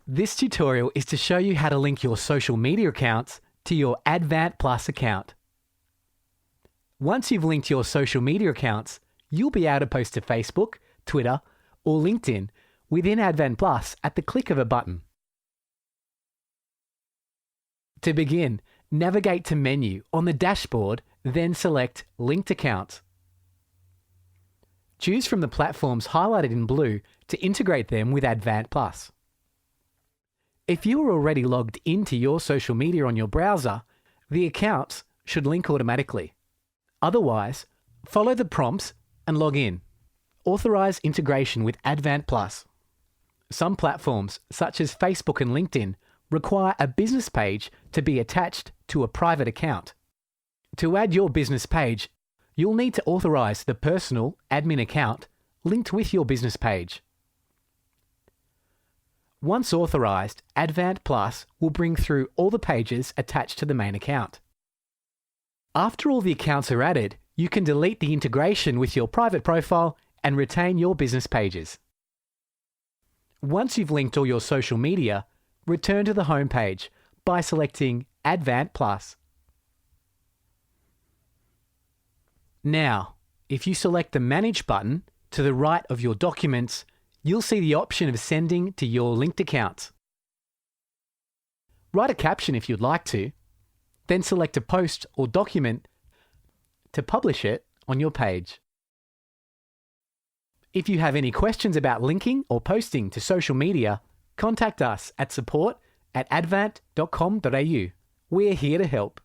This tutorial is to show you how to link your social media accounts to your Advant Plus account. Once you've linked your social media accounts, you'll be able to post to Facebook, Twitter, or LinkedIn within Advant Plus at the click of a button. To begin, navigate to Menu on the dashboard, then select Linked Accounts. Choose from the platforms highlighted in blue to integrate them with Advant Plus. If you are already logged into your social media on your browser, the accounts should link automatically. Otherwise, follow the prompts and log in. Authorize integration with Advant Plus. Some platforms, such as Facebook and LinkedIn, require a business page to be attached to a private account. To add your business page, you'll need to authorize the personal admin account linked with your business page. Once authorized, Advant Plus will bring through all the pages attached to the main account. After all the accounts are added, you can delete the integration with your private profile and retain your business pages. Once you've linked all your social media, return to the home page by selecting Advant Plus. Now, if you select the Manage button to the right of your documents, you'll see the option of sending to your linked accounts. Write a caption if you'd like to, then select a post or document to publish it on your page. If you have any questions about linking or posting to social media, contact us at support@advant.com.au. We're here to help.